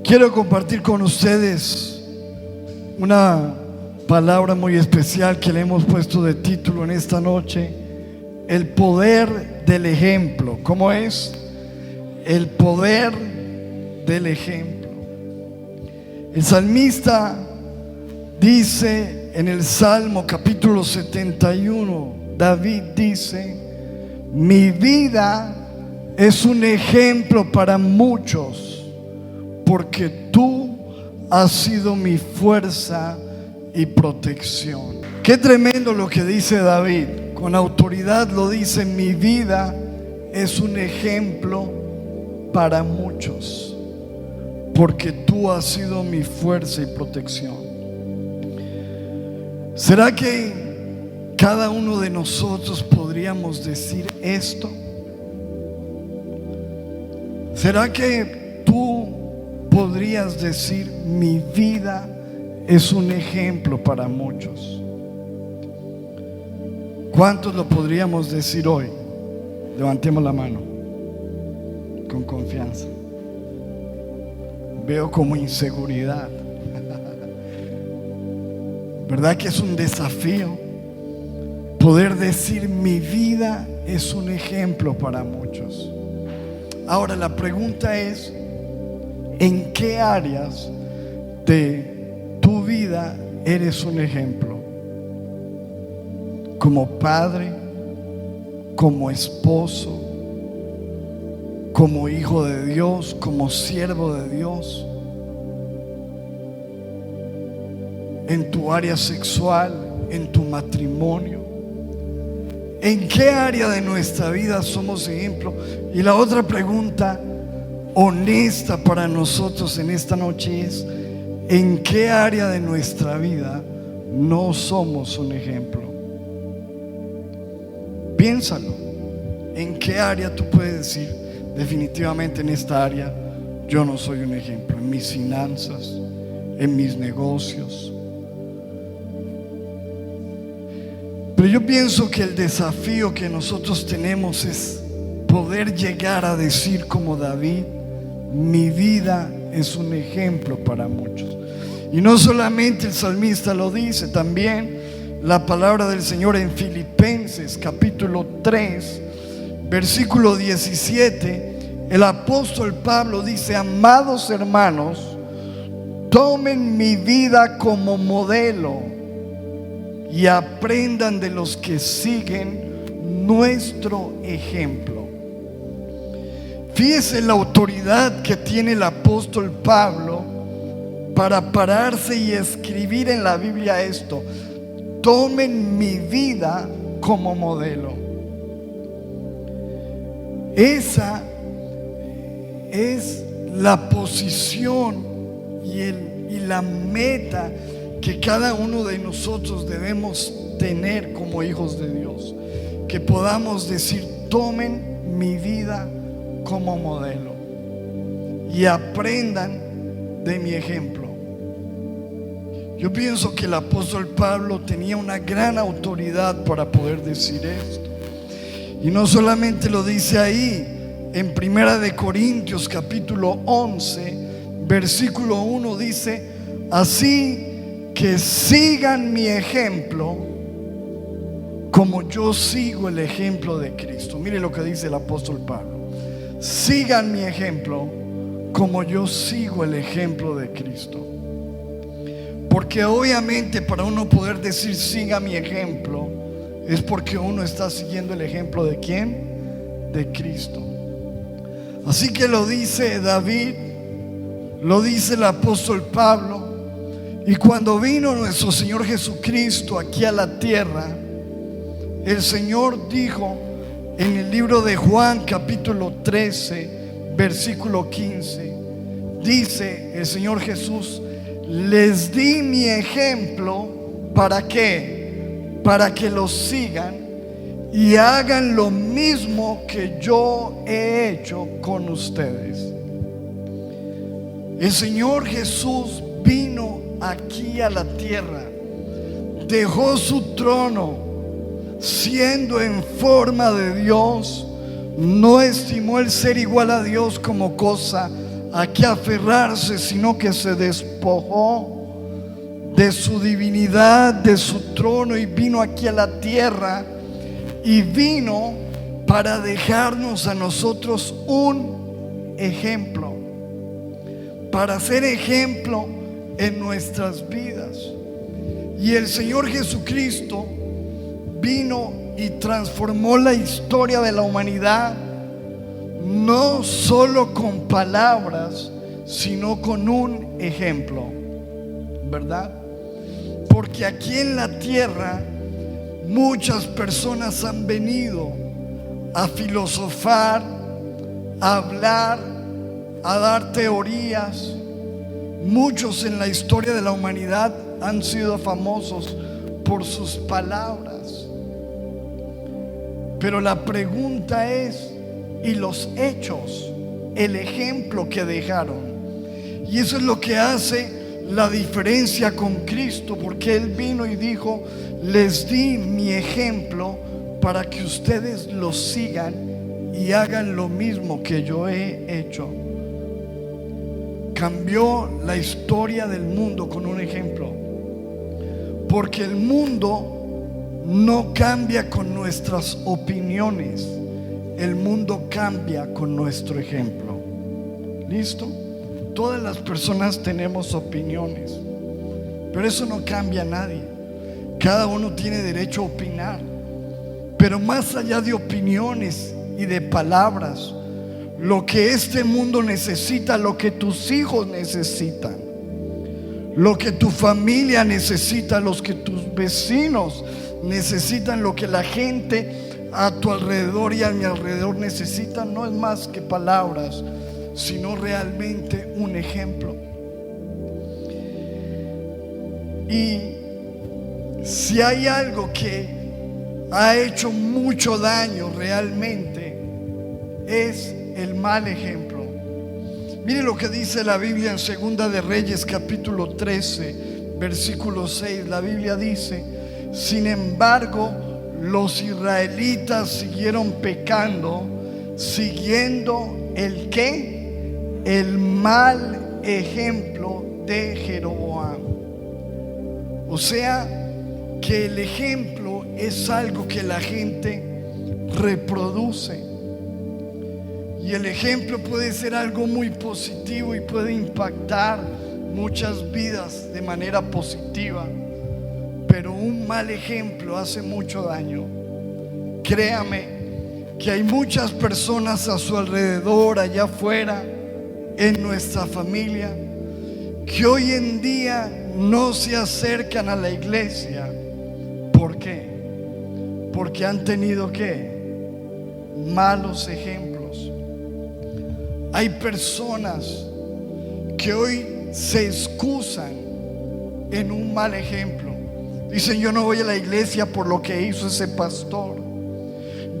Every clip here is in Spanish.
Quiero compartir con ustedes una palabra muy especial que le hemos puesto de título en esta noche: el poder del ejemplo. ¿Cómo es? El poder del ejemplo. El salmista dice en el Salmo capítulo 71, David dice: mi vida es un ejemplo para muchos, porque tú has sido mi fuerza y protección. Qué tremendo lo que dice David. Con autoridad lo dice: mi vida es un ejemplo para muchos, porque tú has sido mi fuerza y protección. ¿Será que cada uno de nosotros podríamos decir esto? ¿Será que tú podrías decir: mi vida es un ejemplo para muchos? ¿Cuántos lo podríamos decir hoy? Levantemos la mano con confianza. Veo como inseguridad. ¿Verdad que es un desafío poder decir: mi vida es un ejemplo para muchos? Ahora la pregunta es: ¿en qué áreas de tu vida eres un ejemplo? Como padre, como esposo, como hijo de Dios, como siervo de Dios, en tu área sexual, en tu matrimonio. ¿En qué área de nuestra vida somos ejemplo? Y la otra pregunta honesta para nosotros en esta noche es: ¿en qué área de nuestra vida no somos un ejemplo? Piénsalo. ¿En qué área tú puedes decir: definitivamente en esta área yo no soy un ejemplo? En mis finanzas, en mis negocios. Pero yo pienso que el desafío que nosotros tenemos es poder llegar a decir como David: mi vida es un ejemplo para muchos. Y no solamente el salmista lo dice, también la palabra del Señor en Filipenses capítulo 3 versículo 17, el apóstol Pablo dice: amados hermanos, tomen mi vida como modelo y aprendan de los que siguen nuestro ejemplo. Fíjese la autoridad que tiene el apóstol Pablo para pararse y escribir en la Biblia esto: tomen mi vida como modelo. Esa es la posición y la meta que cada uno de nosotros debemos tener como hijos de Dios. Que podamos decir: tomen mi vida como modelo y aprendan de mi ejemplo. Yo pienso que el apóstol Pablo tenía una gran autoridad para poder decir esto. Y no solamente lo dice ahí, en Primera de Corintios capítulo 11 versículo 1 dice: así que sigan mi ejemplo como yo sigo el ejemplo de Cristo. Mire lo que dice el apóstol Pablo: sigan mi ejemplo como yo sigo el ejemplo de Cristo. Porque obviamente para uno poder decir siga mi ejemplo, es porque uno está siguiendo el ejemplo ¿de quién? De Cristo. Así que lo dice David, lo dice el apóstol Pablo. Y cuando vino nuestro Señor Jesucristo aquí a la tierra, el Señor dijo en el libro de Juan capítulo 13 versículo 15, dice el Señor Jesús: les di mi ejemplo. ¿Para qué? Para que lo sigan y hagan lo mismo que yo he hecho con ustedes. El Señor Jesús vino aquí a la tierra, dejó su trono, siendo en forma de Dios, no estimó el ser igual a Dios como cosa a qué aferrarse, sino que se despojó de su divinidad, de su trono, y vino aquí a la tierra, y vino para dejarnos a nosotros un ejemplo, para ser ejemplo en nuestras vidas. Y el Señor Jesucristo vino y transformó la historia de la humanidad, no solo con palabras, sino con un ejemplo, ¿verdad? Porque aquí en la tierra muchas personas han venido a filosofar, a hablar, a dar teorías. Muchos en la historia de la humanidad han sido famosos por sus palabras. Pero la pregunta es, ¿y los hechos? El ejemplo que dejaron. Y eso es lo que hace la diferencia con Cristo, porque Él vino y dijo: les di mi ejemplo para que ustedes lo sigan y hagan lo mismo que yo he hecho. Cambió la historia del mundo con un ejemplo, porque el mundo no cambia con nuestras opiniones, el mundo cambia con nuestro ejemplo. ¿Listo? Todas las personas tenemos opiniones, pero eso no cambia a nadie. Cada uno tiene derecho a opinar, pero más allá de opiniones y de palabras, lo que este mundo necesita, lo que tus hijos necesitan, lo que tu familia necesita, lo que tus vecinos necesitan, lo que la gente a tu alrededor y a mi alrededor necesitan, no es más que palabras, sino realmente un ejemplo. Y si hay algo que ha hecho mucho daño realmente, es el mal ejemplo. Mire lo que dice la Biblia en Segunda de Reyes capítulo 13 versículo 6. La Biblia dice: sin embargo, los israelitas siguieron pecando, siguiendo el ¿qué? El mal ejemplo de Jeroboam. O sea, que el ejemplo es algo que la gente reproduce. Y el ejemplo puede ser algo muy positivo y puede impactar muchas vidas de manera positiva, pero un mal ejemplo hace mucho daño. Créame que hay muchas personas a su alrededor, allá afuera, en nuestra familia, que hoy en día no se acercan a la iglesia. ¿Por qué? Porque han tenido ¿qué? Malos ejemplos. Hay personas que hoy se excusan en un mal ejemplo. Dicen: yo no voy a la iglesia por lo que hizo ese pastor.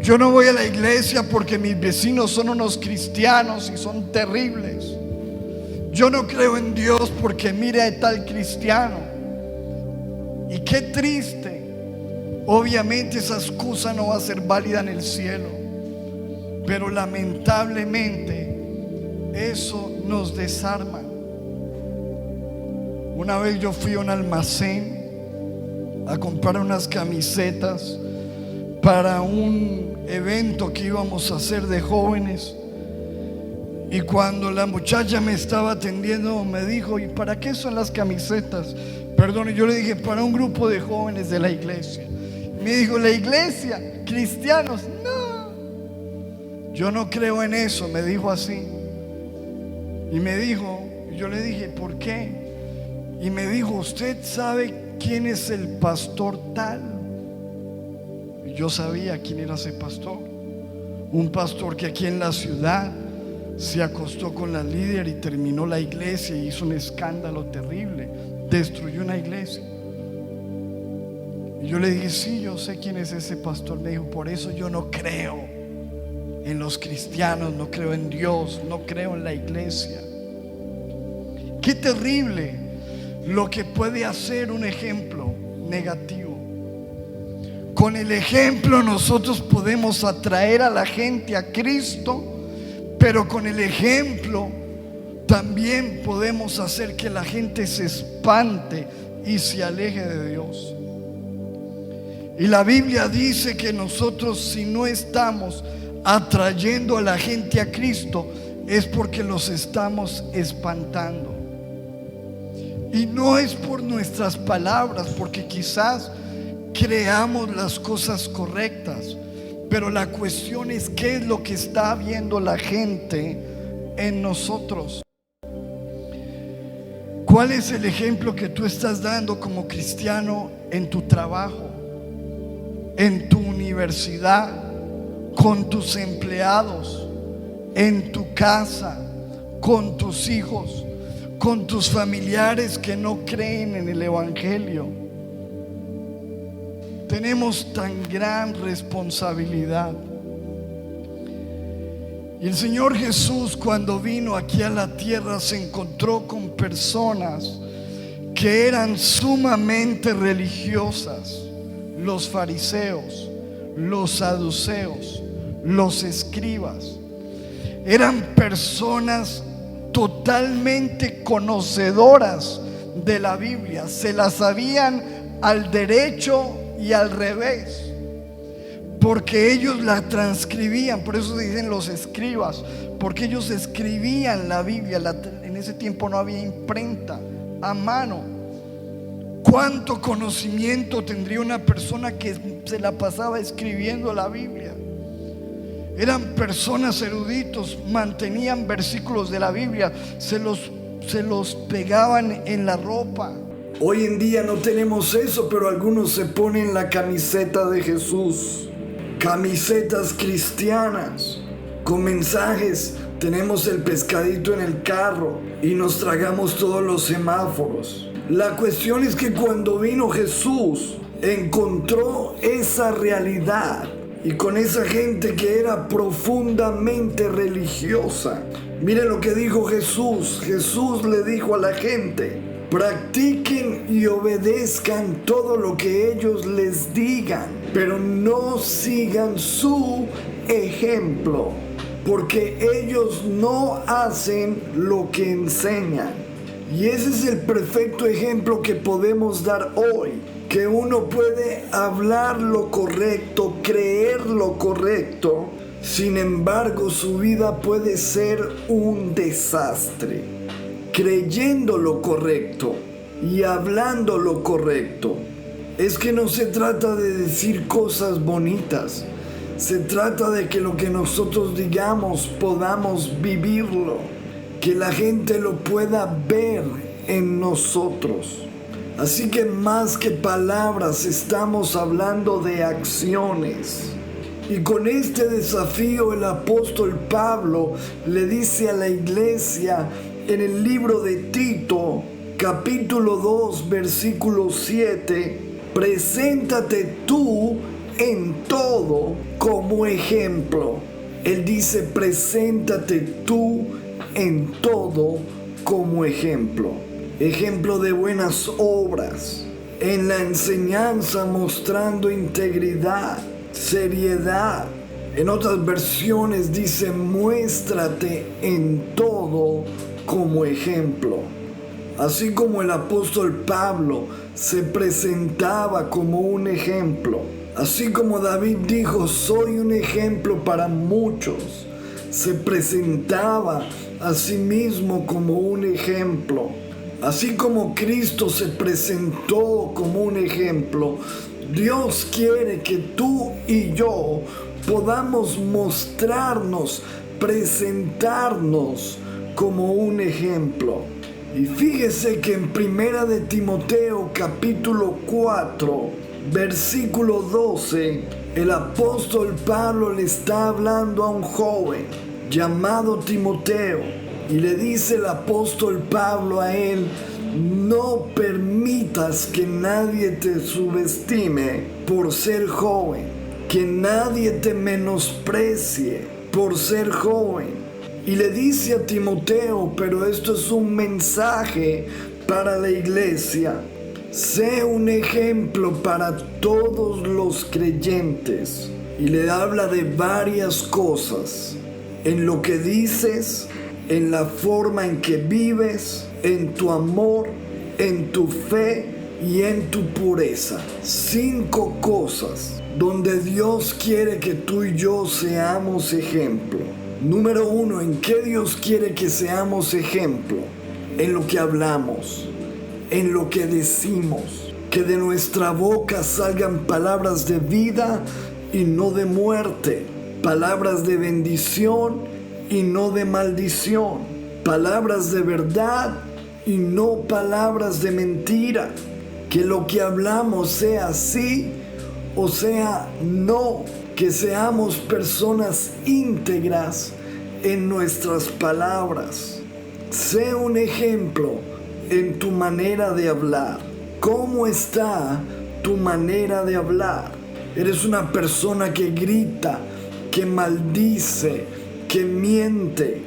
Yo no voy a la iglesia porque mis vecinos son unos cristianos y son terribles. Yo no creo en Dios porque mire a tal cristiano. Y qué triste. Obviamente esa excusa no va a ser válida en el cielo, pero lamentablemente eso nos desarma. Una vez yo fui a un almacén a comprar unas camisetas para un evento que íbamos a hacer de jóvenes, y cuando la muchacha me estaba atendiendo me dijo: ¿y para qué son las camisetas? Perdón, y yo le dije: para un grupo de jóvenes de la iglesia. Me dijo: ¿la iglesia? ¿Cristianos? No, yo no creo en eso, me dijo así. Y me dijo, yo le dije: ¿por qué? Y me dijo: ¿usted sabe quién es el pastor tal? Y yo sabía quién era ese pastor. Un pastor que aquí en la ciudad se acostó con la líder y terminó la iglesia y hizo un escándalo terrible, destruyó una iglesia. Y yo le dije: sí, yo sé quién es ese pastor. Me dijo: por eso yo no creo en los cristianos, no creo en Dios, no creo en la iglesia. Qué terrible lo que puede hacer un ejemplo negativo. Con el ejemplo nosotros podemos atraer a la gente a Cristo, pero con el ejemplo también podemos hacer que la gente se espante y se aleje de Dios. Y la Biblia dice que nosotros, si no estamos atrayendo a la gente a Cristo, es porque los estamos espantando. Y no es por nuestras palabras, porque quizás creamos las cosas correctas, pero la cuestión es qué es lo que está viendo la gente en nosotros. ¿Cuál es el ejemplo que tú estás dando como cristiano en tu trabajo, en tu universidad, con tus empleados, en tu casa, con tus hijos, con tus familiares que no creen en el Evangelio? Tenemos tan gran responsabilidad. Y el Señor Jesús, cuando vino aquí a la tierra, se encontró con personas que eran sumamente religiosas: los fariseos, los saduceos, los escribas. Eran personas totalmente conocedoras de la Biblia, se la sabían al derecho y al revés, porque ellos la transcribían. Por eso se dicen los escribas, porque ellos escribían la Biblia. En ese tiempo no había imprenta a mano. ¿Cuánto conocimiento tendría una persona que se la pasaba escribiendo la Biblia? Eran personas eruditos, mantenían versículos de la Biblia, se los pegaban en la ropa. Hoy en día no tenemos eso, pero algunos se ponen la camiseta de Jesús, camisetas cristianas con mensajes. Tenemos el pescadito en el carro y nos tragamos todos los semáforos. La cuestión es que cuando vino Jesús, encontró esa realidad, y con esa gente que era profundamente religiosa. Miren lo que dijo Jesús. Jesús le dijo a la gente: practiquen y obedezcan todo lo que ellos les digan, pero no sigan su ejemplo, porque ellos no hacen lo que enseñan. Y ese es el perfecto ejemplo que podemos dar hoy, que uno puede hablar lo correcto, creer lo correcto, sin embargo su vida puede ser un desastre. Creyendo lo correcto y hablando lo correcto. Es que no se trata de decir cosas bonitas, se trata de que lo que nosotros digamos podamos vivirlo, que la gente lo pueda ver en nosotros. Así que más que palabras, estamos hablando de acciones. Y con este desafío el apóstol Pablo le dice a la iglesia en el libro de Tito, capítulo 2, versículo 7: preséntate tú en todo como ejemplo. Él dice: preséntate tú en todo como ejemplo. Ejemplo de buenas obras, en la enseñanza mostrando integridad, seriedad. En otras versiones dice: muéstrate en todo como ejemplo. Así como el apóstol Pablo se presentaba como un ejemplo, así como David dijo: soy un ejemplo para muchos, se presentaba a sí mismo como un ejemplo. Así como Cristo se presentó como un ejemplo, Dios quiere que tú y yo podamos mostrarnos, presentarnos como un ejemplo. Y fíjese que en Primera de Timoteo capítulo 4, versículo 12, el apóstol Pablo le está hablando a un joven llamado Timoteo. Y le dice el apóstol Pablo a él: no permitas que nadie te subestime por ser joven, que nadie te menosprecie por ser joven. Y le dice a Timoteo, pero esto es un mensaje para la iglesia: sé un ejemplo para todos los creyentes. Y le habla de varias cosas: en lo que dices, en la forma en que vives, en tu amor, en tu fe y en tu pureza. 5 cosas donde Dios quiere que tú y yo seamos ejemplo. Número 1, ¿en qué Dios quiere que seamos ejemplo? En lo que hablamos, en lo que decimos. Que de nuestra boca salgan palabras de vida y no de muerte. Palabras de bendición y no de maldición. Palabras de verdad y no palabras de mentira. Que lo que hablamos sea sí o sea no. Que seamos personas íntegras en nuestras palabras. Sé un ejemplo en tu manera de hablar. ¿Cómo está tu manera de hablar? ¿Eres una persona que grita, que maldice, que miente,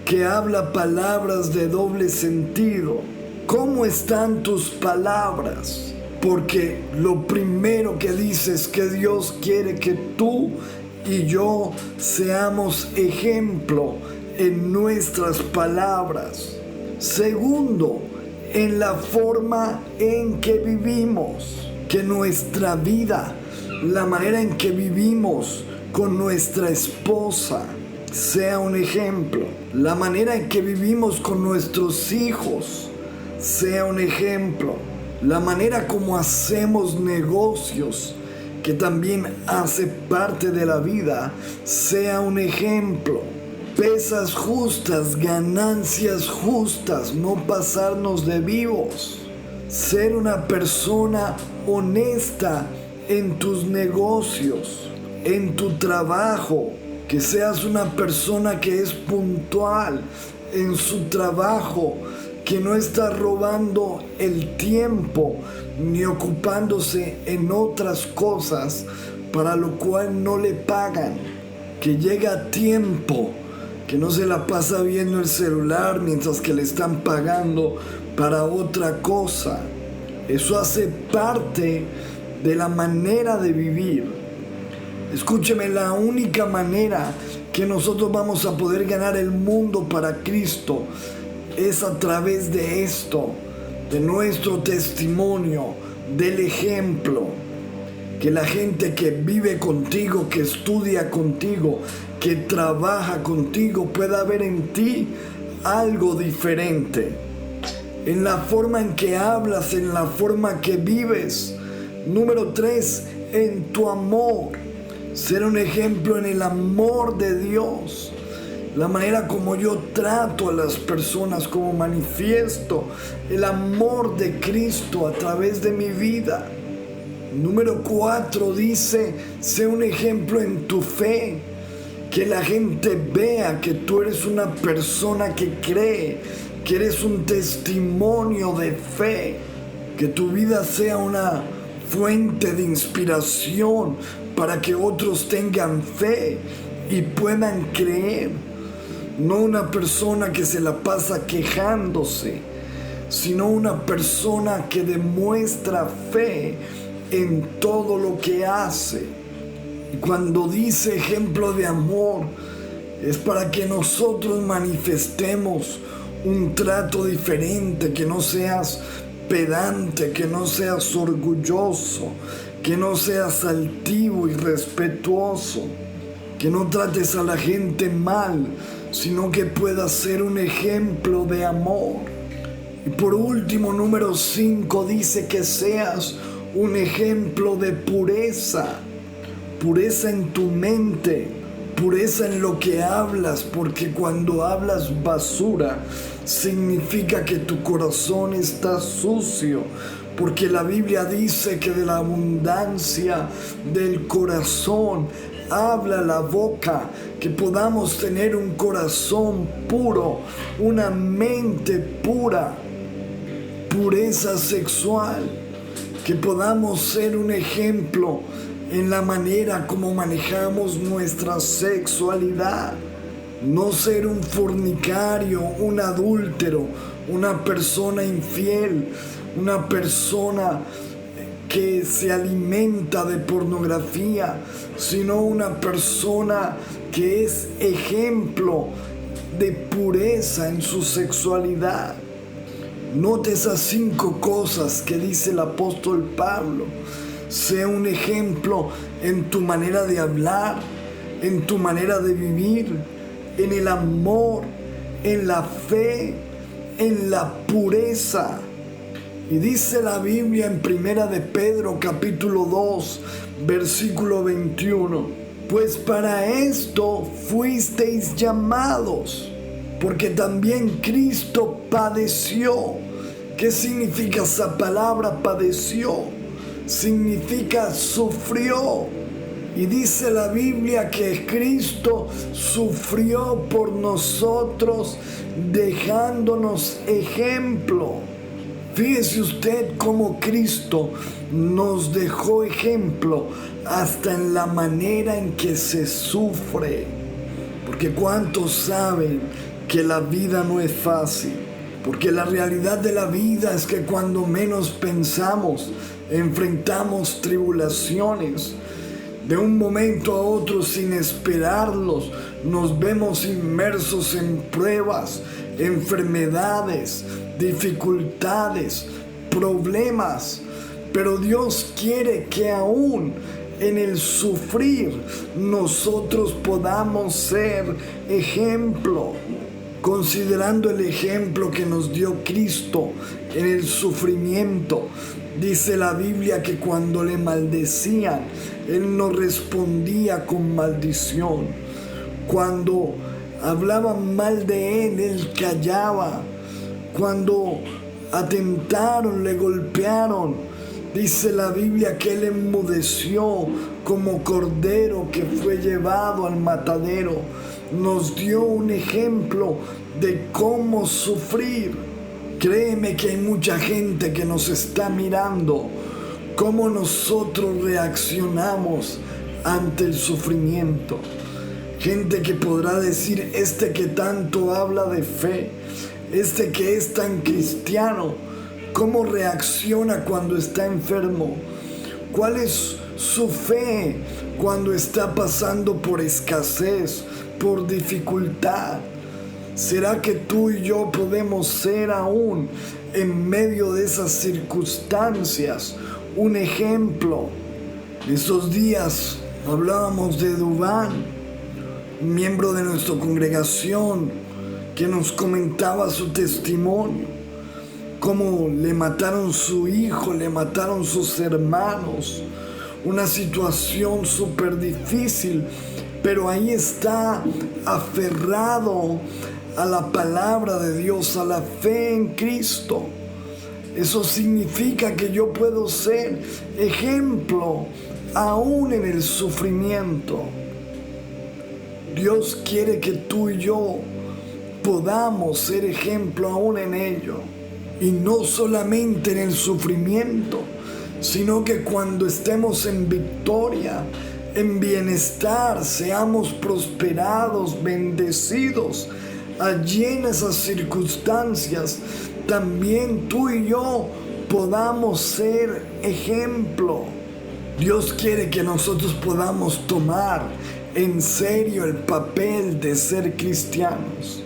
que habla palabras de doble sentido? ¿Cómo están tus palabras? Porque lo primero que dices es que Dios quiere que tú y yo seamos ejemplo en nuestras palabras. Segundo, en la forma en que vivimos. Que nuestra vida, la manera en que vivimos con nuestra esposa, sea un ejemplo. La manera en que vivimos con nuestros hijos sea un ejemplo. La manera como hacemos negocios, que también hace parte de la vida, sea un ejemplo. Pesas justas, ganancias justas, no pasarnos de vivos. Ser una persona honesta en tus negocios, en tu trabajo. Que seas una persona que es puntual en su trabajo, que no está robando el tiempo ni ocupándose en otras cosas para lo cual no le pagan. Que llega a tiempo, que no se la pasa viendo el celular mientras que le están pagando para otra cosa. Eso hace parte de la manera de vivir. Escúcheme, la única manera que nosotros vamos a poder ganar el mundo para Cristo es a través de esto, de nuestro testimonio, del ejemplo. Que la gente que vive contigo, que estudia contigo, que trabaja contigo, pueda ver en ti algo diferente. En la forma en que hablas, en la forma que vives. Número 3, en tu amor. Ser un ejemplo en el amor de Dios. La manera como yo trato a las personas, como manifiesto el amor de Cristo a través de mi vida. Número 4 dice, sé un ejemplo en tu fe. Que la gente vea que tú eres una persona que cree, que eres un testimonio de fe. Que tu vida sea una fuente de inspiración para que otros tengan fe y puedan creer. No una persona que se la pasa quejándose, sino una persona que demuestra fe en todo lo que hace. Y cuando dice ejemplo de amor, es para que nosotros manifestemos un trato diferente, que no seas pedante, que no seas orgulloso, que no seas altivo y irrespetuoso, que no trates a la gente mal, sino que puedas ser un ejemplo de amor. Y por último, número 5 dice que seas un ejemplo de pureza. Pureza en tu mente, pureza en lo que hablas, porque cuando hablas basura, significa que tu corazón está sucio. Porque la Biblia dice que de la abundancia del corazón habla la boca. Que podamos tener un corazón puro, una mente pura, pureza sexual. Que podamos ser un ejemplo en la manera como manejamos nuestra sexualidad. No ser un fornicario, un adúltero, una persona infiel, una persona que se alimenta de pornografía, sino una persona que es ejemplo de pureza en su sexualidad. Note esas 5 cosas que dice el apóstol Pablo. Sea un ejemplo en tu manera de hablar, en tu manera de vivir, en el amor, en la fe, en la pureza. Y dice la Biblia en 1 de Pedro capítulo 2, versículo 21. Pues para esto fuisteis llamados, porque también Cristo padeció. ¿Qué significa esa palabra padeció? Significa sufrió. Y dice la Biblia que Cristo sufrió por nosotros, dejándonos ejemplo. Fíjese usted cómo Cristo nos dejó ejemplo hasta en la manera en que se sufre. Porque ¿cuántos saben que la vida no es fácil? Porque la realidad de la vida es que cuando menos pensamos, enfrentamos tribulaciones. De un momento a otro, sin esperarlos, nos vemos inmersos en pruebas, enfermedades, dificultades, problemas. Pero Dios quiere que aún en el sufrir nosotros podamos ser ejemplo. Considerando el ejemplo que nos dio Cristo en el sufrimiento, dice la Biblia que cuando le maldecían, Él no respondía con maldición. Cuando hablaban mal de Él callaba. Cuando atentaron, le golpearon, dice la Biblia que Él enmudeció como cordero que fue llevado al matadero. Nos dio un ejemplo de cómo sufrir. Créeme que hay mucha gente que nos está mirando cómo nosotros reaccionamos ante el sufrimiento. Gente que podrá decir, este que tanto habla de fe, este que es tan cristiano, ¿cómo reacciona cuando está enfermo? ¿Cuál es su fe cuando está pasando por escasez, por dificultad? ¿Será que tú y yo podemos ser aún en medio de esas circunstancias un ejemplo? En esos días hablábamos de Dubán, un miembro de nuestra congregación, que nos comentaba su testimonio, cómo le mataron su hijo, le mataron sus hermanos, una situación súper difícil, pero ahí está aferrado a la palabra de Dios, a la fe en Cristo. Eso significa que yo puedo ser ejemplo aún en el sufrimiento. Dios quiere que tú y yo podamos ser ejemplo aún en ello. Y no solamente en el sufrimiento, sino que cuando estemos en victoria, en bienestar, seamos prosperados, bendecidos. Allí en esas circunstancias, también tú y yo podamos ser ejemplo. Dios quiere que nosotros podamos tomar en serio el papel de ser cristianos.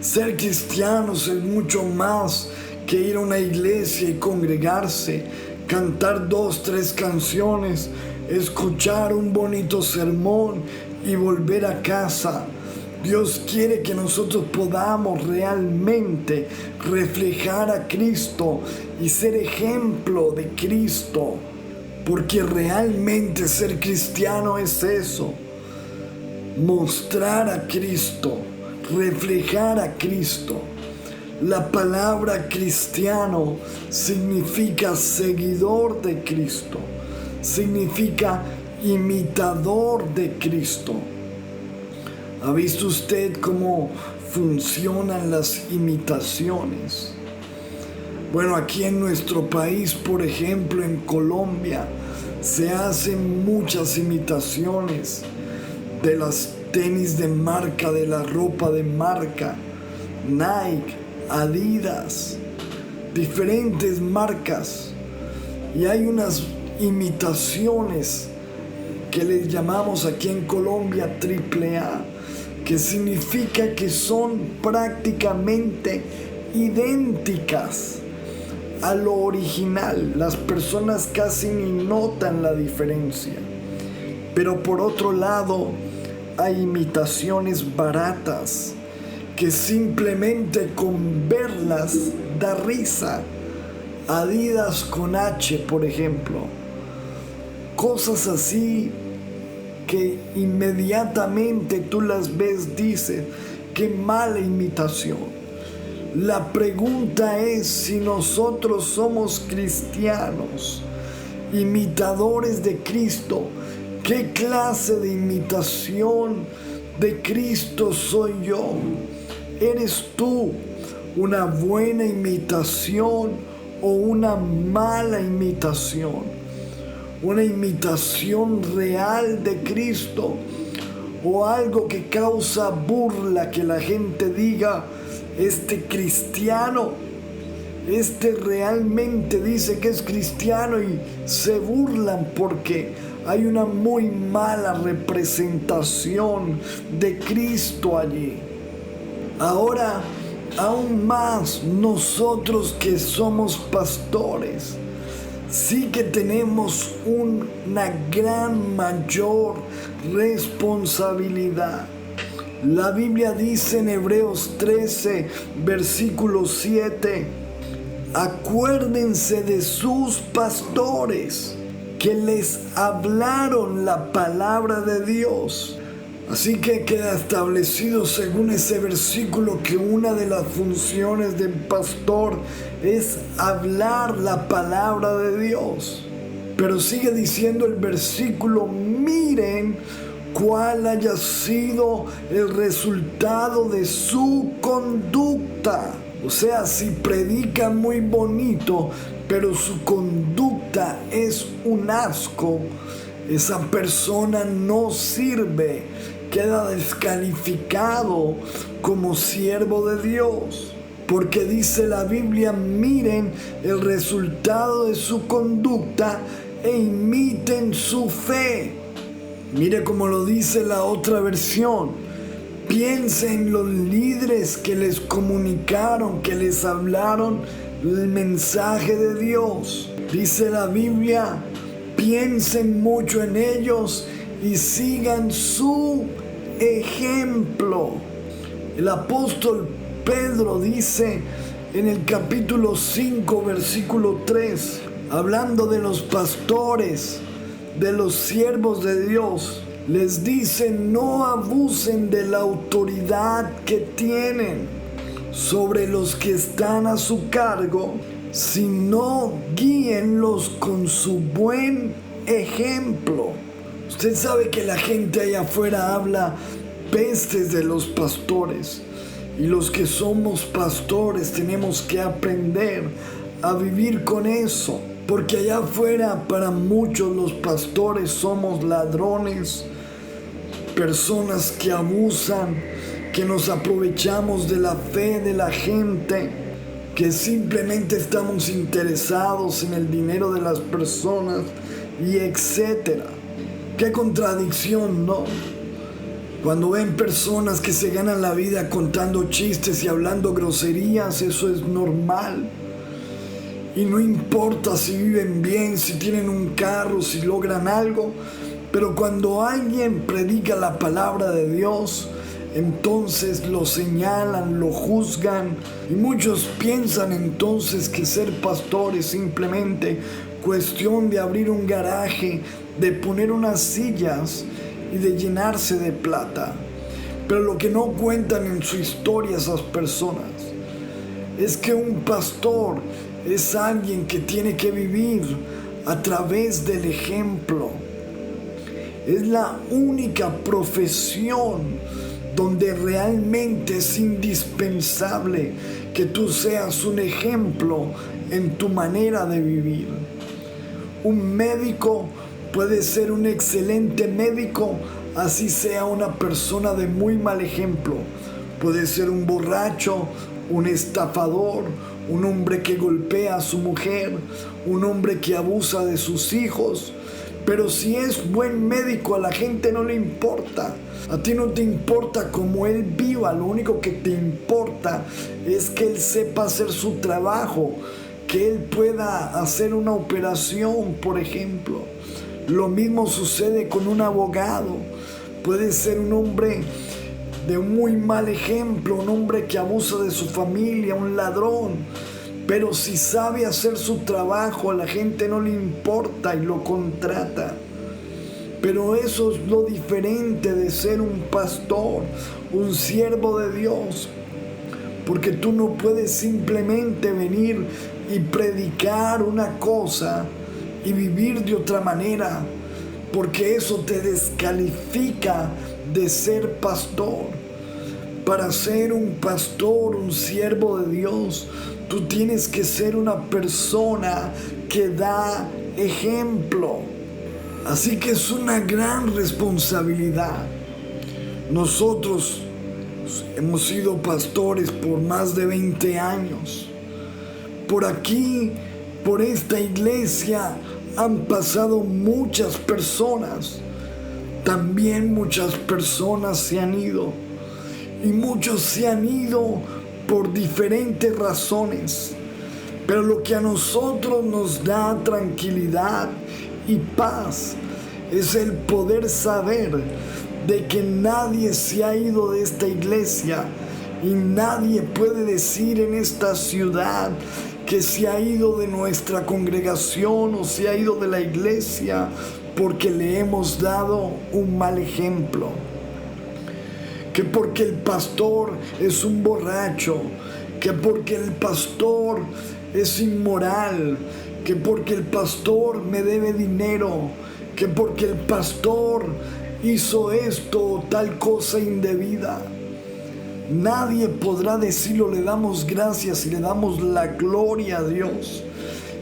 Ser cristianos es mucho más que ir a una iglesia y congregarse, cantar 2, 3 canciones, escuchar un bonito sermón y volver a casa. Dios quiere que nosotros podamos realmente reflejar a Cristo y ser ejemplo de Cristo, porque realmente ser cristiano es eso, mostrar a Cristo, reflejar a Cristo. La palabra cristiano significa seguidor de Cristo, significa imitador de Cristo. ¿Ha visto usted cómo funcionan las imitaciones? Bueno, aquí en nuestro país, por ejemplo, en Colombia, se hacen muchas imitaciones de las tenis de marca, de la ropa de marca, Nike, Adidas, diferentes marcas. Y hay unas imitaciones que les llamamos aquí en Colombia AAA, que significa que son prácticamente idénticas a lo original. Las personas casi ni notan la diferencia. Pero por otro lado, hay imitaciones baratas que simplemente con verlas da risa. Adidas con H, por ejemplo. Cosas así que inmediatamente tú las ves, dices, qué mala imitación. La pregunta es si nosotros somos cristianos, imitadores de Cristo. ¿Qué clase de imitación de Cristo soy yo? ¿Eres tú una buena imitación o una mala imitación? ¿Una imitación real de Cristo o algo que causa burla, que la gente diga, este cristiano, este realmente dice que es cristiano, y se burlan porque hay una muy mala representación de Cristo allí? Ahora, aún más nosotros que somos pastores, sí que tenemos una gran mayor responsabilidad. La Biblia dice en Hebreos 13, versículo 7, acuérdense de sus pastores que les hablaron la palabra de Dios. Así que queda establecido según ese versículo que una de las funciones del pastor es hablar la palabra de Dios. Pero sigue diciendo el versículo, miren cuál haya sido el resultado de su conducta. O sea, si predica muy bonito, pero su conducta es un asco, esa persona no sirve, queda descalificado como siervo de Dios. Porque dice la Biblia, miren el resultado de su conducta e imiten su fe. Mire cómo lo dice la otra versión. Piensen en los líderes que les comunicaron, que les hablaron el mensaje de Dios. Dice la Biblia, piensen mucho en ellos y sigan su ejemplo. El apóstol Pedro dice en el capítulo 5, versículo 3, hablando de los pastores, de los siervos de Dios, les dice, no abusen de la autoridad que tienen sobre los que están a su cargo, sino guíenlos con su buen ejemplo. Usted sabe que la gente allá afuera habla pestes de los pastores, y los que somos pastores tenemos que aprender a vivir con eso, porque allá afuera para muchos los pastores somos ladrones, personas que abusan, que nos aprovechamos de la fe de la gente, que simplemente estamos interesados en el dinero de las personas y etcétera. Qué contradicción, ¿no? Cuando ven personas que se ganan la vida contando chistes y hablando groserías, eso es normal. Y no importa si viven bien, si tienen un carro, si logran algo, pero cuando alguien predica la palabra de Dios, entonces lo señalan, lo juzgan, y muchos piensan entonces que ser pastor es simplemente cuestión de abrir un garaje, de poner unas sillas y de llenarse de plata. Pero lo que no cuentan en su historia esas personas es que un pastor es alguien que tiene que vivir a través del ejemplo. Es la única profesión donde realmente es indispensable que tú seas un ejemplo en tu manera de vivir. Un médico puede ser un excelente médico, así sea una persona de muy mal ejemplo. Puede ser un borracho, un estafador, un hombre que golpea a su mujer, un hombre que abusa de sus hijos. Pero si es buen médico, a la gente no le importa. A ti no te importa cómo él viva, lo único que te importa es que él sepa hacer su trabajo, que él pueda hacer una operación, por ejemplo. Lo mismo sucede con un abogado. Puede ser un hombre de muy mal ejemplo, un hombre que abusa de su familia, un ladrón. Pero si sabe hacer su trabajo, a la gente no le importa y lo contrata. Pero eso es lo diferente de ser un pastor, un siervo de Dios. Porque tú no puedes simplemente venir y predicar una cosa y vivir de otra manera, porque eso te descalifica de ser pastor. Para ser un pastor, un siervo de Dios, tú tienes que ser una persona que da ejemplo. Así que es una gran responsabilidad. Nosotros hemos sido pastores por más de 20 años. Por aquí, por esta iglesia, han pasado muchas personas. También muchas personas se han ido. Y muchos se han ido por diferentes razones. Pero lo que a nosotros nos da tranquilidad y paz es el poder saber de que nadie se ha ido de esta iglesia y nadie puede decir en esta ciudad que se ha ido de nuestra congregación o se ha ido de la iglesia porque le hemos dado un mal ejemplo. Que porque el pastor es un borracho, que porque el pastor es inmoral, que porque el pastor me debe dinero, que porque el pastor hizo esto o tal cosa indebida. Nadie podrá decirlo. Le damos gracias y le damos la gloria a Dios.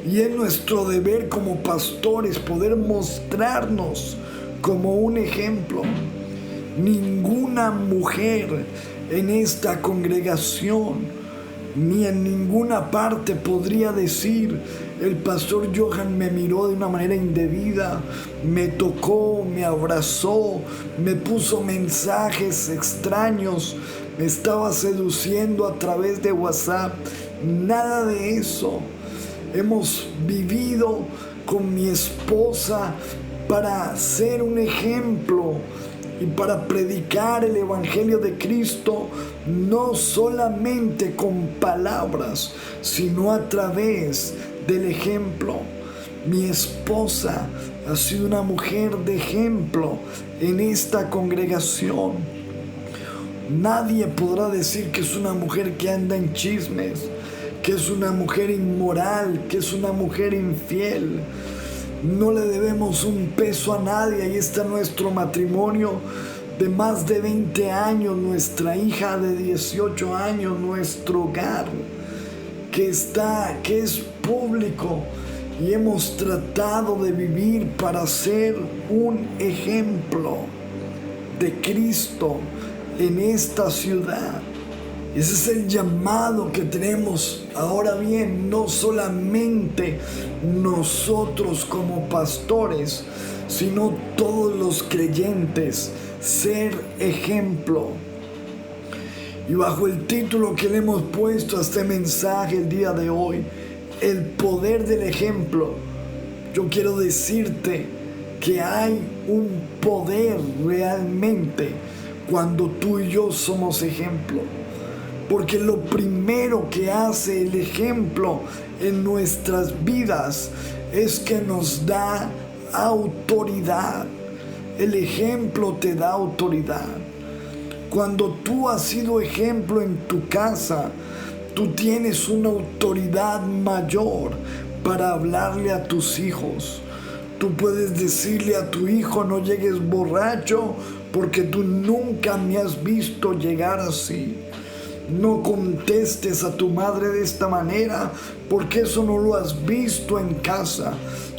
Y es nuestro deber como pastores poder mostrarnos como un ejemplo. Ninguna mujer en esta congregación ni en ninguna parte podría decir: el pastor Johan me miró de una manera indebida, me tocó, me abrazó, me puso mensajes extraños, me estaba seduciendo a través de WhatsApp. Nada de eso. Hemos vivido con mi esposa para ser un ejemplo y para predicar el Evangelio de Cristo, no solamente con palabras, sino a través del ejemplo. Mi esposa ha sido una mujer de ejemplo en esta congregación. Nadie podrá decir que es una mujer que anda en chismes, que es una mujer inmoral, que es una mujer infiel. No le debemos un peso a nadie. Ahí está nuestro matrimonio de más de 20 años, nuestra hija de 18 años, nuestro hogar que es público, y hemos tratado de vivir para ser un ejemplo de Cristo en esta ciudad. Ese es el llamado que tenemos. Ahora bien, no solamente nosotros como pastores, sino todos los creyentes, ser ejemplo. Y bajo el título que le hemos puesto a este mensaje el día de hoy, el poder del ejemplo, yo quiero decirte que hay un poder realmente cuando tú y yo somos ejemplo. Porque lo primero que hace el ejemplo en nuestras vidas es que nos da autoridad. El ejemplo te da autoridad. Cuando tú has sido ejemplo en tu casa, tú tienes una autoridad mayor para hablarle a tus hijos. Tú puedes decirle a tu hijo: no llegues borracho porque tú nunca me has visto llegar así. No contestes a tu madre de esta manera porque eso no lo has visto en casa.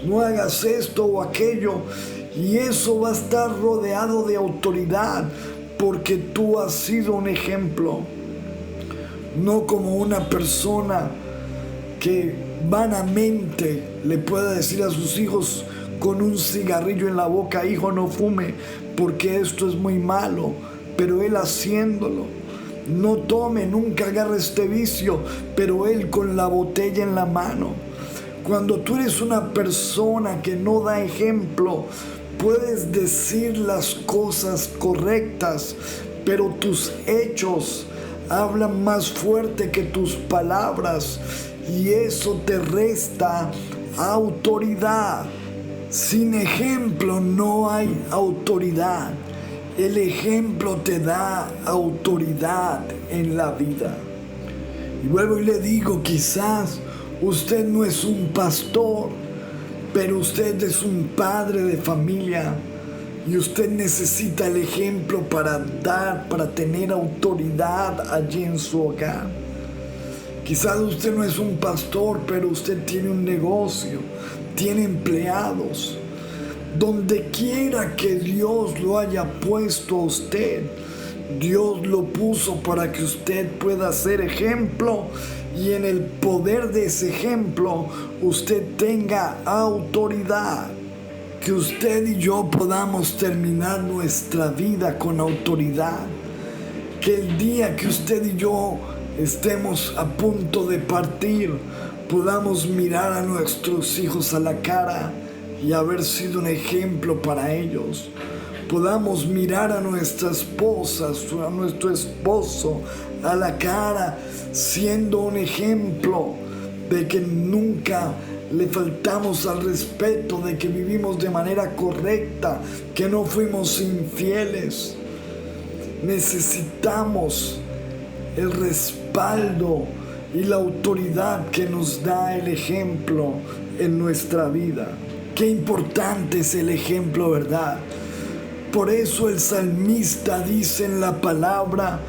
No hagas esto o aquello. Y eso va a estar rodeado de autoridad porque tú has sido un ejemplo. No como una persona que vanamente le pueda decir a sus hijos con un cigarrillo en la boca: hijo, no fume porque esto es muy malo. Pero él haciéndolo. No tome, nunca agarre este vicio, pero él con la botella en la mano. Cuando tú eres una persona que no da ejemplo, puedes decir las cosas correctas, pero tus hechos hablan más fuerte que tus palabras, y eso te resta autoridad. Sin ejemplo no hay autoridad. El ejemplo te da autoridad en la vida. Y vuelvo y le digo, quizás usted no es un pastor, pero usted es un padre de familia, y usted necesita el ejemplo para tener autoridad allí en su hogar. Quizás usted no es un pastor, pero usted tiene un negocio, tiene empleados. Donde quiera que Dios lo haya puesto a usted, Dios lo puso para que usted pueda ser ejemplo, y en el poder de ese ejemplo usted tenga autoridad. Que usted y yo podamos terminar nuestra vida con autoridad. Que el día que usted y yo estemos a punto de partir, podamos mirar a nuestros hijos a la cara y haber sido un ejemplo para ellos. Podamos mirar a nuestra esposa, a nuestro esposo a la cara, siendo un ejemplo de que nunca le faltamos al respeto, de que vivimos de manera correcta, que no fuimos infieles. Necesitamos el respaldo y la autoridad que nos da el ejemplo en nuestra vida. Qué importante es el ejemplo, ¿verdad? Por eso el salmista dice en la palabra: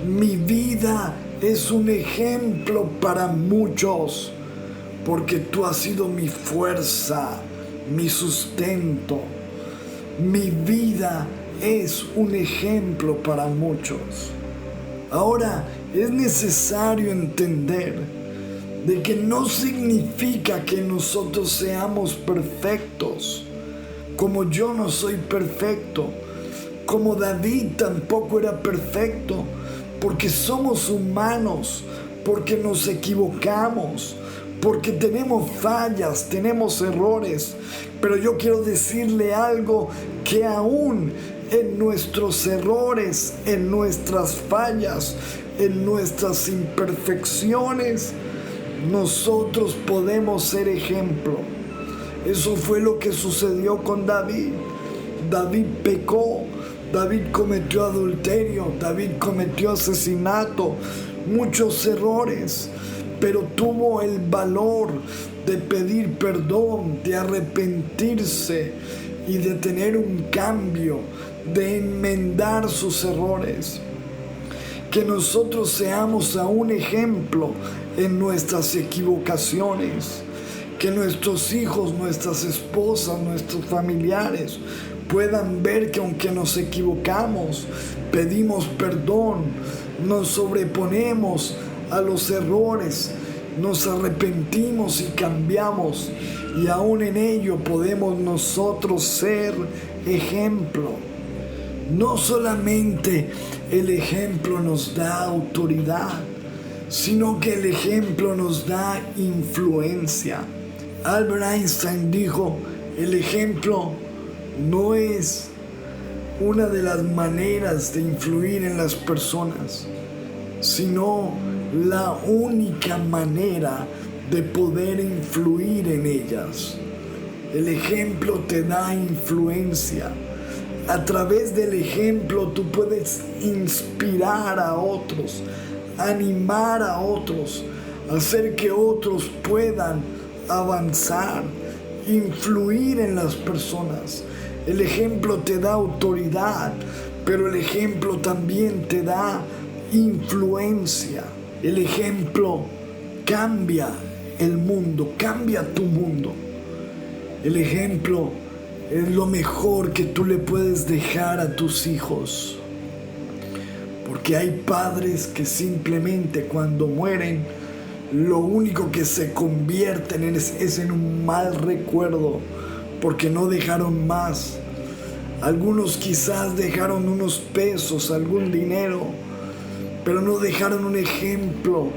mi vida es un ejemplo para muchos, porque tú has sido mi fuerza, mi sustento. Mi vida es un ejemplo para muchos. Ahora, es necesario entender de que no significa que nosotros seamos perfectos, como yo no soy perfecto, como David tampoco era perfecto, porque somos humanos, porque nos equivocamos, porque tenemos fallas, tenemos errores. Pero yo quiero decirle algo, que aún en nuestros errores, en nuestras fallas, en nuestras imperfecciones, nosotros podemos ser ejemplo. Eso fue lo que sucedió con David. David pecó, David cometió adulterio, David cometió asesinato, muchos errores, pero tuvo el valor de pedir perdón, de arrepentirse y de tener un cambio, de enmendar sus errores. Que nosotros seamos a un ejemplo en nuestras equivocaciones. Que nuestros hijos, nuestras esposas, nuestros familiares puedan ver que aunque nos equivocamos, pedimos perdón, nos sobreponemos a los errores, nos arrepentimos y cambiamos, y aún en ello podemos nosotros ser ejemplo. No solamente el ejemplo nos da autoridad, sino que el ejemplo nos da influencia. Albert Einstein dijo: el ejemplo no es una de las maneras de influir en las personas, sino la única manera de poder influir en ellas. El ejemplo te da influencia. A través del ejemplo tú puedes inspirar a otros, animar a otros, hacer que otros puedan avanzar, influir en las personas. El ejemplo te da autoridad, pero el ejemplo también te da influencia. El ejemplo cambia el mundo, cambia tu mundo. El ejemplo es lo mejor que tú le puedes dejar a tus hijos. Porque hay padres que simplemente cuando mueren, lo único que se convierten es en un mal recuerdo porque no dejaron más. Algunos quizás dejaron unos pesos, algún dinero, pero no dejaron un ejemplo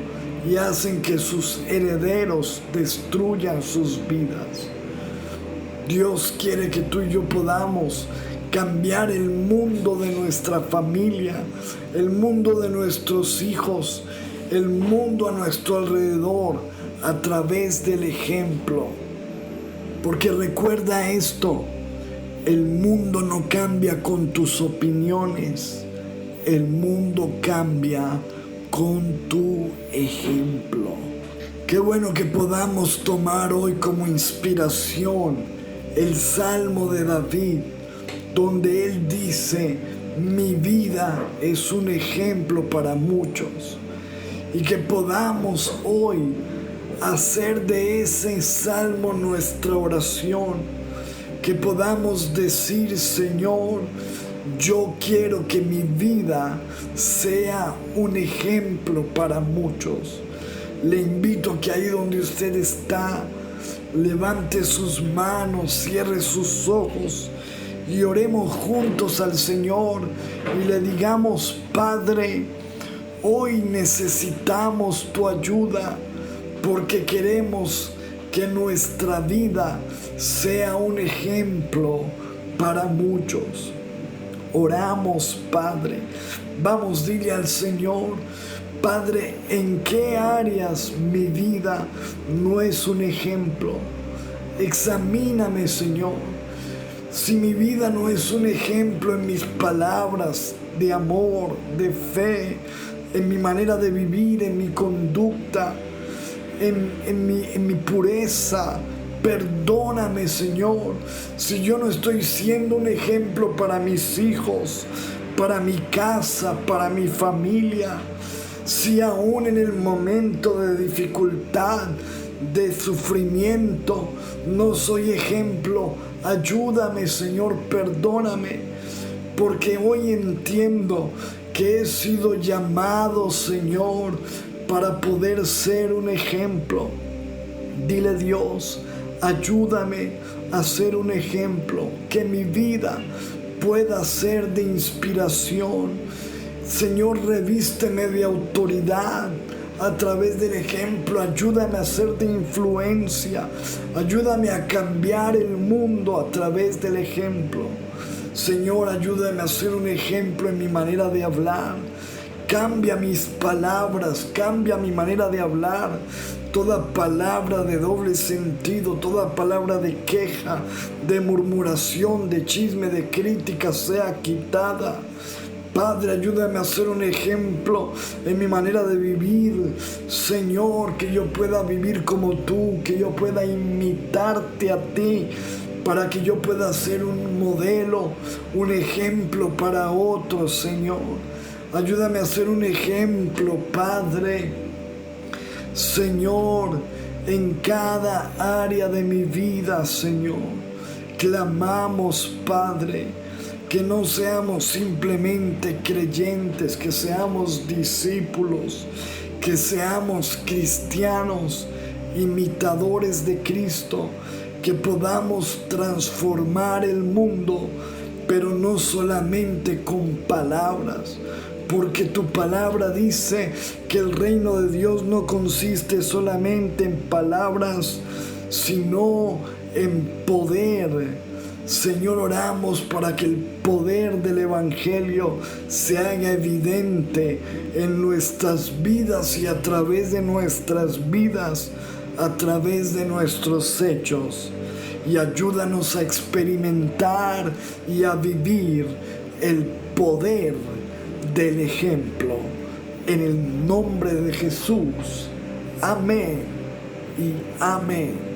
y hacen que sus herederos destruyan sus vidas. Dios quiere que tú y yo podamos cambiar el mundo de nuestra familia, el mundo de nuestros hijos, el mundo a nuestro alrededor a través del ejemplo. Porque recuerda esto, el mundo no cambia con tus opiniones, el mundo cambia con tu ejemplo. Qué bueno que podamos tomar hoy como inspiración el Salmo de David, donde él dice: mi vida es un ejemplo para muchos. Y que podamos hoy hacer de ese salmo nuestra oración. Que podamos decir: Señor, yo quiero que mi vida sea un ejemplo para muchos. Le invito a que ahí donde usted está, levante sus manos, cierre sus ojos y oremos juntos al Señor y le digamos: Padre, hoy necesitamos tu ayuda porque queremos que nuestra vida sea un ejemplo para muchos. Oramos, Padre. Vamos, dile al Señor: Padre, ¿en qué áreas mi vida no es un ejemplo? Examíname, Señor. Si mi vida no es un ejemplo en mis palabras de amor, de fe, en mi manera de vivir, en mi conducta, en mi pureza, perdóname, Señor, si yo no estoy siendo un ejemplo para mis hijos, para mi casa, para mi familia. Si aún en el momento de dificultad, de sufrimiento, no soy ejemplo, ayúdame, Señor, perdóname, porque hoy entiendo que he sido llamado, Señor, para poder ser un ejemplo. Dile: Dios, ayúdame a ser un ejemplo, que mi vida pueda ser de inspiración. Señor, revísteme de autoridad a través del ejemplo. Ayúdame a ser de influencia. Ayúdame a cambiar el mundo a través del ejemplo. Señor, ayúdame a ser un ejemplo en mi manera de hablar. Cambia mis palabras, cambia mi manera de hablar. Toda palabra de doble sentido, toda palabra de queja, de murmuración, de chisme, de crítica sea quitada. Padre, ayúdame a ser un ejemplo en mi manera de vivir. Señor, que yo pueda vivir como tú, que yo pueda imitarte a ti, para que yo pueda ser un modelo, un ejemplo para otros, Señor. Ayúdame a ser un ejemplo, Padre. Señor, en cada área de mi vida, Señor, clamamos, Padre, que no seamos simplemente creyentes, que seamos discípulos, que seamos cristianos, imitadores de Cristo, que podamos transformar el mundo, pero no solamente con palabras, porque tu palabra dice que el reino de Dios no consiste solamente en palabras, sino en poder. Señor, oramos para que el poder del Evangelio se haga evidente en nuestras vidas y a través de nuestras vidas, a través de nuestros hechos. Y ayúdanos a experimentar y a vivir el poder del ejemplo. En el nombre de Jesús. Amén y amén.